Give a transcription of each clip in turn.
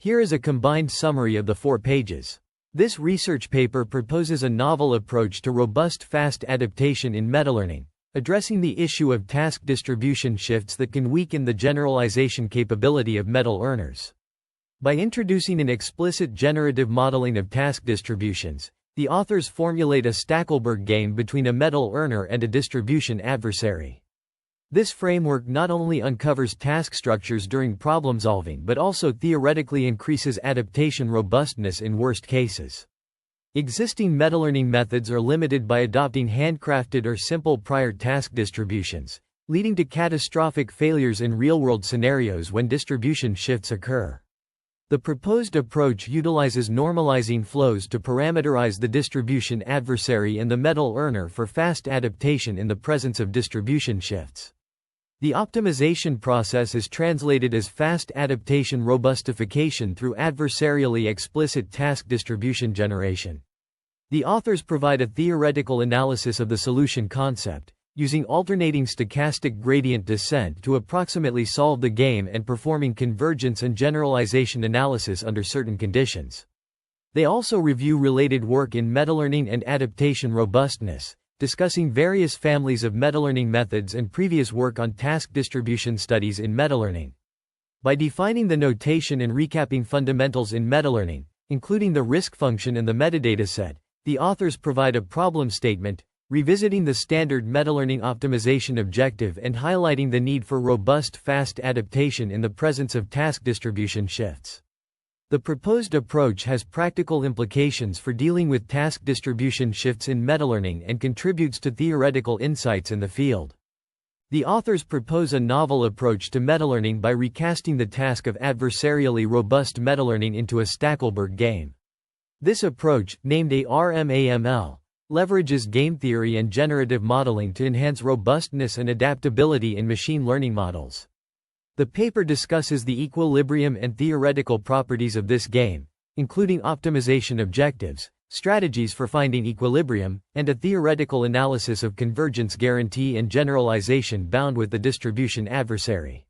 Here is a combined summary of the 4 pages. This research paper proposes a novel approach to robust fast adaptation in metalearning, addressing the issue of task distribution shifts that can weaken the generalization capability of metal learners. By introducing an explicit generative modeling of task distributions, the authors formulate a Stackelberg game between a metal learner and a distribution adversary. This framework not only uncovers task structures during problem solving but also theoretically increases adaptation robustness in worst cases. Existing metalearning methods are limited by adopting handcrafted or simple prior task distributions, leading to catastrophic failures in real-world scenarios when distribution shifts occur. The proposed approach utilizes normalizing flows to parameterize the distribution adversary and the metal learner for fast adaptation in the presence of distribution shifts. The optimization process is translated as fast adaptation robustification through adversarially explicit task distribution generation. The authors provide a theoretical analysis of the solution concept, using alternating stochastic gradient descent to approximately solve the game and performing convergence and generalization analysis under certain conditions. They also review related work in metalearning and adaptation robustness, discussing various families of metalearning methods and previous work on task distribution studies in metalearning. By defining the notation and recapping fundamentals in metalearning, including the risk function and the metadata set, the authors provide a problem statement, revisiting the standard metalearning optimization objective and highlighting the need for robust fast adaptation in the presence of task distribution shifts. The proposed approach has practical implications for dealing with task distribution shifts in metalearning and contributes to theoretical insights in the field. The authors propose a novel approach to metalearning by recasting the task of adversarially robust metalearning into a Stackelberg game. This approach, named ARMAML, leverages game theory and generative modeling to enhance robustness and adaptability in machine learning models. The paper discusses the equilibrium and theoretical properties of this game, including optimization objectives, strategies for finding equilibrium, and a theoretical analysis of convergence guarantee and generalization bound with the distribution adversary.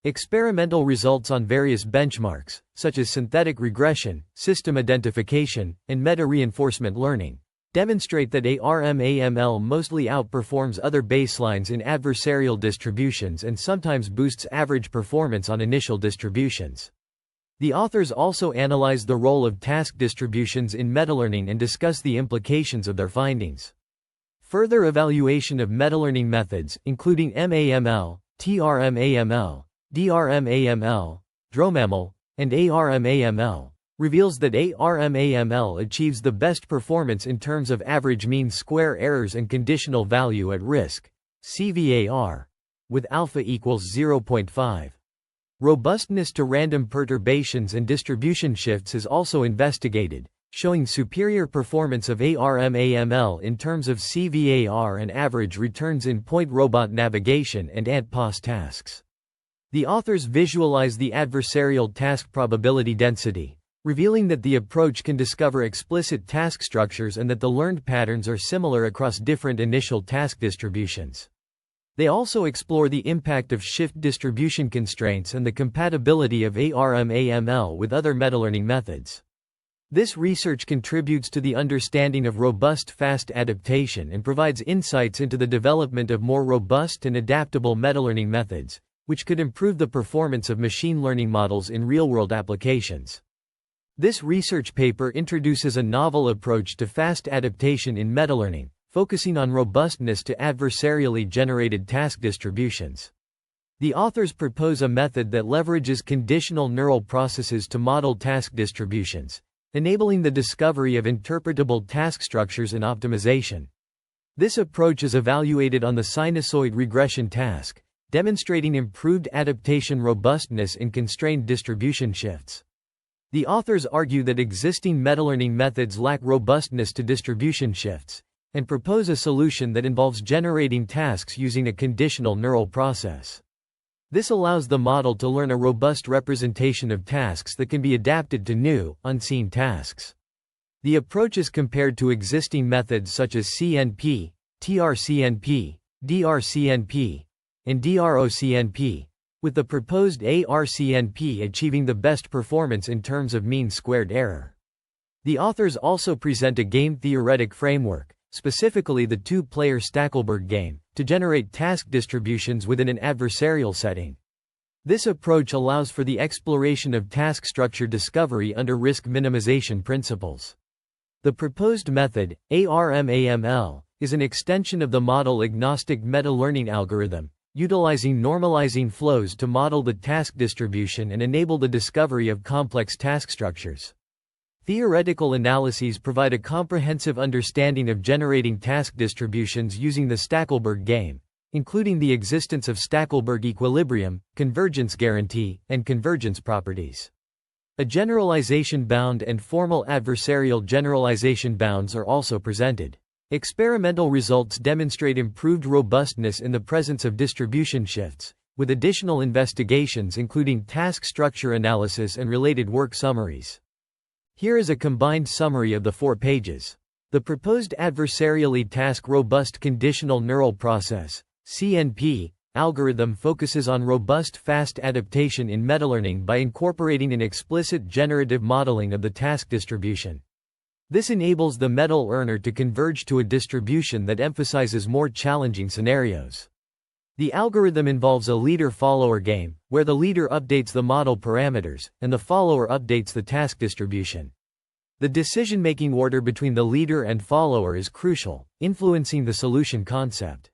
Experimental results on various benchmarks, such as synthetic regression, system identification, and meta-reinforcement learning, demonstrate that ARMAML mostly outperforms other baselines in adversarial distributions and sometimes boosts average performance on initial distributions. The authors also analyze the role of task distributions in metalearning and discuss the implications of their findings. Further evaluation of metalearning methods, including MAML, TRMAML, DRMAML, DROMAML, and ARMAML, reveals that ARMAML achieves the best performance in terms of average mean square errors and conditional value at risk, CVAR, with alpha equals 0.5. Robustness to random perturbations and distribution shifts is also investigated, showing superior performance of ARMAML in terms of CVAR and average returns in point robot navigation and ant-pos tasks. The authors visualize the adversarial task probability density, revealing that the approach can discover explicit task structures and that the learned patterns are similar across different initial task distributions. They also explore the impact of shift distribution constraints and the compatibility of ARMAML with other metalearning methods. This research contributes to the understanding of robust fast adaptation and provides insights into the development of more robust and adaptable metalearning methods, which could improve the performance of machine learning models in real-world applications. This research paper introduces a novel approach to fast adaptation in metalearning, focusing on robustness to adversarially generated task distributions. The authors propose a method that leverages conditional neural processes to model task distributions, enabling the discovery of interpretable task structures and optimization. This approach is evaluated on the sinusoid regression task, demonstrating improved adaptation robustness in constrained distribution shifts. The authors argue that existing metalearning methods lack robustness to distribution shifts, and propose a solution that involves generating tasks using a conditional neural process. This allows the model to learn a robust representation of tasks that can be adapted to new, unseen tasks. The approach is compared to existing methods such as CNP, TRCNP, DRCNP, and DROCNP, with the proposed ARCNP achieving the best performance in terms of mean squared error. The authors also present a game-theoretic framework, specifically the two-player Stackelberg game, to generate task distributions within an adversarial setting. This approach allows for the exploration of task structure discovery under risk minimization principles. The proposed method, ARMAML, is an extension of the model-agnostic meta-learning algorithm, utilizing normalizing flows to model the task distribution and enable the discovery of complex task structures. Theoretical analyses provide a comprehensive understanding of generating task distributions using the Stackelberg game, including the existence of Stackelberg equilibrium, convergence guarantee, and convergence properties. A generalization bound and formal adversarial generalization bounds are also presented. Experimental results demonstrate improved robustness in the presence of distribution shifts, with additional investigations including task structure analysis and related work summaries. Here is a combined summary of the 4 pages. The proposed adversarially task robust conditional neural process (CNP) algorithm focuses on robust fast adaptation in metalearning by incorporating an explicit generative modeling of the task distribution. This enables the metal learner to converge to a distribution that emphasizes more challenging scenarios. The algorithm involves a leader-follower game, where the leader updates the model parameters, and the follower updates the task distribution. The decision-making order between the leader and follower is crucial, influencing the solution concept.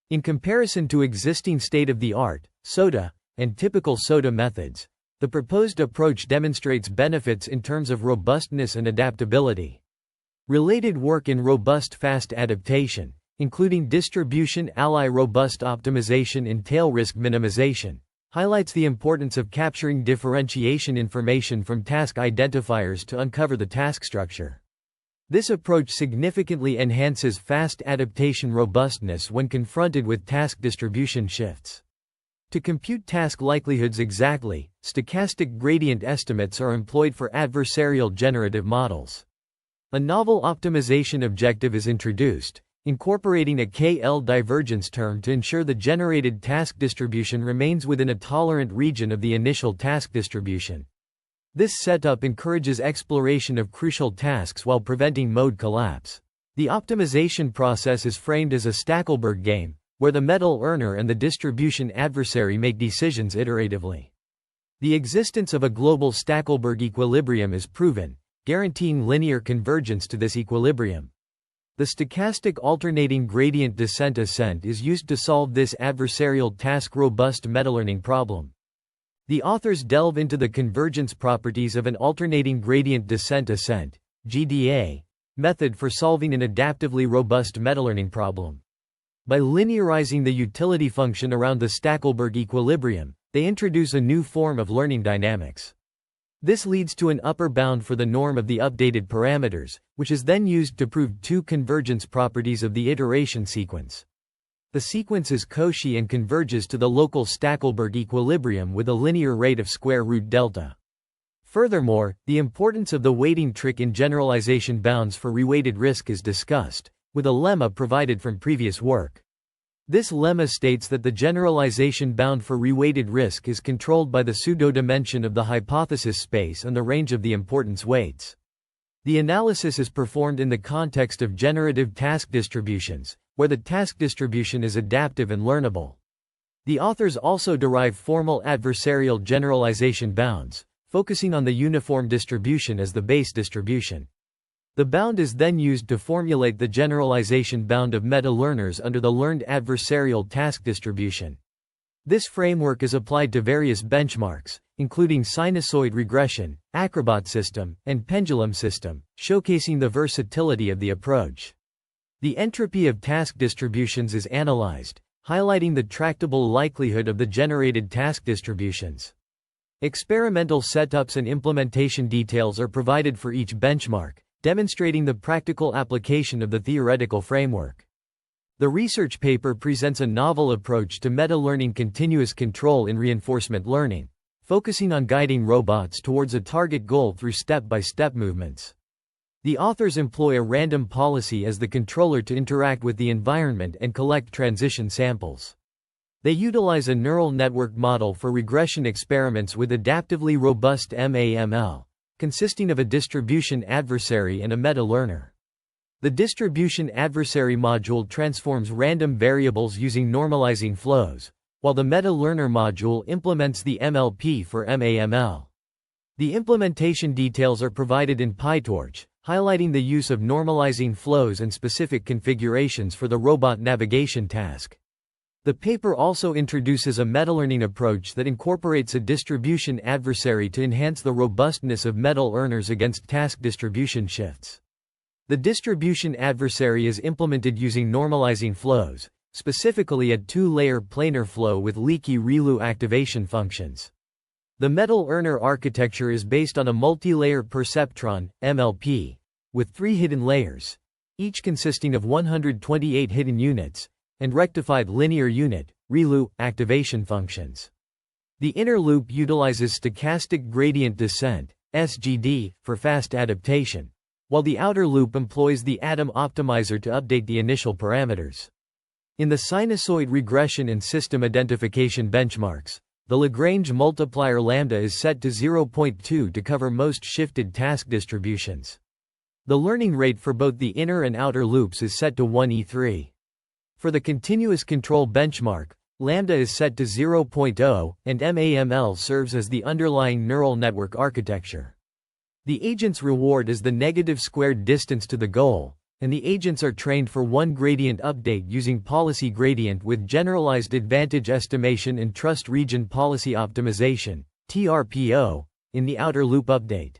In comparison to existing state-of-the-art, SOTA, and typical SOTA methods, the proposed approach demonstrates benefits in terms of robustness and adaptability. Related work in robust fast adaptation, including distribution ally robust optimization and tail risk minimization, highlights the importance of capturing differentiation information from task identifiers to uncover the task structure. This approach significantly enhances fast adaptation robustness when confronted with task distribution shifts. To compute task likelihoods exactly, stochastic gradient estimates are employed for adversarial generative models. A novel optimization objective is introduced, incorporating a KL divergence term to ensure the generated task distribution remains within a tolerant region of the initial task distribution. This setup encourages exploration of crucial tasks while preventing mode collapse. The optimization process is framed as a Stackelberg game, where the metal learner and the distribution adversary make decisions iteratively. The existence of a global Stackelberg equilibrium is proven, guaranteeing linear convergence to this equilibrium. The stochastic alternating gradient descent ascent is used to solve this adversarial task robust metalearning problem. The authors delve into the convergence properties of an alternating gradient descent ascent (GDA) method for solving an adaptively robust metalearning problem. By linearizing the utility function around the Stackelberg equilibrium, they introduce a new form of learning dynamics. This leads to an upper bound for the norm of the updated parameters, which is then used to prove 2 convergence properties of the iteration sequence. The sequence is Cauchy and converges to the local Stackelberg equilibrium with a linear rate of square root delta. Furthermore, the importance of the weighting trick in generalization bounds for reweighted risk is discussed, with a lemma provided from previous work. This lemma states that the generalization bound for reweighted risk is controlled by the pseudo-dimension of the hypothesis space and the range of the importance weights. The analysis is performed in the context of generative task distributions, where the task distribution is adaptive and learnable. The authors also derive formal adversarial generalization bounds, focusing on the uniform distribution as the base distribution. The bound is then used to formulate the generalization bound of meta-learners under the learned adversarial task distribution. This framework is applied to various benchmarks, including sinusoid regression, acrobat system, and pendulum system, showcasing the versatility of the approach. The entropy of task distributions is analyzed, highlighting the tractable likelihood of the generated task distributions. Experimental setups and implementation details are provided for each benchmark, demonstrating the practical application of the theoretical framework. The research paper presents a novel approach to meta-learning continuous control in reinforcement learning, focusing on guiding robots towards a target goal through step-by-step movements. The authors employ a random policy as the controller to interact with the environment and collect transition samples. They utilize a neural network model for regression experiments with adaptively robust MAML, consisting of a distribution adversary and a meta-learner. The distribution adversary module transforms random variables using normalizing flows, while the meta-learner module implements the MLP for MAML. The implementation details are provided in PyTorch, highlighting the use of normalizing flows and specific configurations for the robot navigation task. The paper also introduces a meta-learning approach that incorporates a distribution adversary to enhance the robustness of meta-learners against task distribution shifts. The distribution adversary is implemented using normalizing flows, specifically a two-layer planar flow with leaky ReLU activation functions. The meta-learner architecture is based on a multi-layer perceptron, MLP, with 3 hidden layers, each consisting of 128 hidden units, and rectified linear unit, ReLU, activation functions. The inner loop utilizes stochastic gradient descent, SGD, for fast adaptation, while the outer loop employs the atom optimizer to update the initial parameters. In the sinusoid regression and system identification benchmarks, the Lagrange multiplier lambda is set to 0.2 to cover most shifted task distributions. The learning rate for both the inner and outer loops is set to 1e3. For the continuous control benchmark, lambda is set to 0.0, and MAML serves as the underlying neural network architecture. The agent's reward is the negative squared distance to the goal, and the agents are trained for one gradient update using policy gradient with generalized advantage estimation and trust region policy optimization, TRPO, in the outer loop update.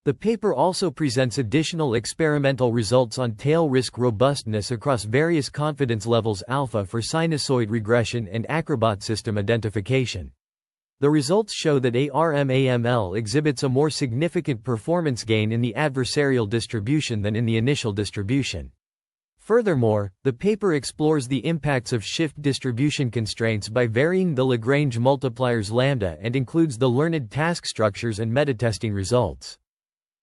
The paper also presents additional experimental results on tail risk robustness across various confidence levels alpha for sinusoid regression and acrobat system identification. The results show that ARMAML exhibits a more significant performance gain in the adversarial distribution than in the initial distribution. Furthermore, the paper explores the impacts of shift distribution constraints by varying the Lagrange multipliers lambda and includes the learned task structures and metatesting results.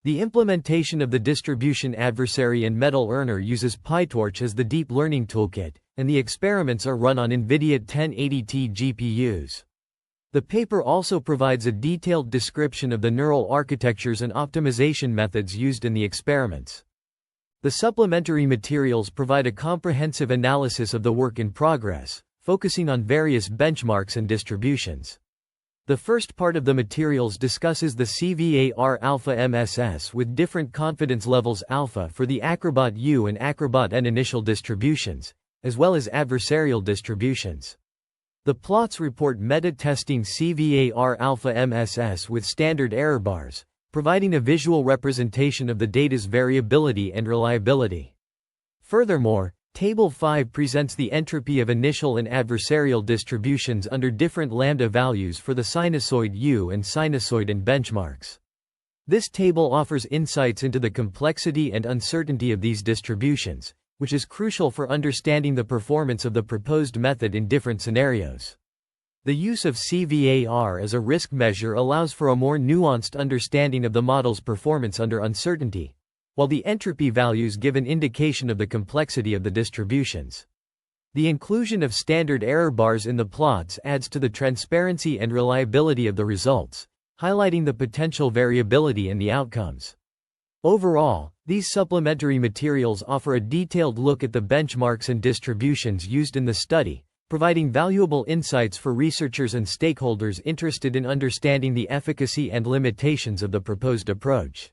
The implementation of the distribution adversary and meta-learner uses PyTorch as the deep learning toolkit, and the experiments are run on NVIDIA 1080T GPUs. The paper also provides a detailed description of the neural architectures and optimization methods used in the experiments. The supplementary materials provide a comprehensive analysis of the work in progress, focusing on various benchmarks and distributions. The first part of the materials discusses the CVAR alpha MSS with different confidence levels alpha for the Acrobat U and Acrobat N initial distributions, as well as adversarial distributions. The plots report meta-testing CVAR alpha MSS with standard error bars, providing a visual representation of the data's variability and reliability. Furthermore, Table 5 presents the entropy of initial and adversarial distributions under different lambda values for the sinusoid U and sinusoid N benchmarks. This table offers insights into the complexity and uncertainty of these distributions, which is crucial for understanding the performance of the proposed method in different scenarios. The use of CVAR as a risk measure allows for a more nuanced understanding of the model's performance under uncertainty, while the entropy values give an indication of the complexity of the distributions. The inclusion of standard error bars in the plots adds to the transparency and reliability of the results, highlighting the potential variability in the outcomes. Overall, these supplementary materials offer a detailed look at the benchmarks and distributions used in the study, providing valuable insights for researchers and stakeholders interested in understanding the efficacy and limitations of the proposed approach.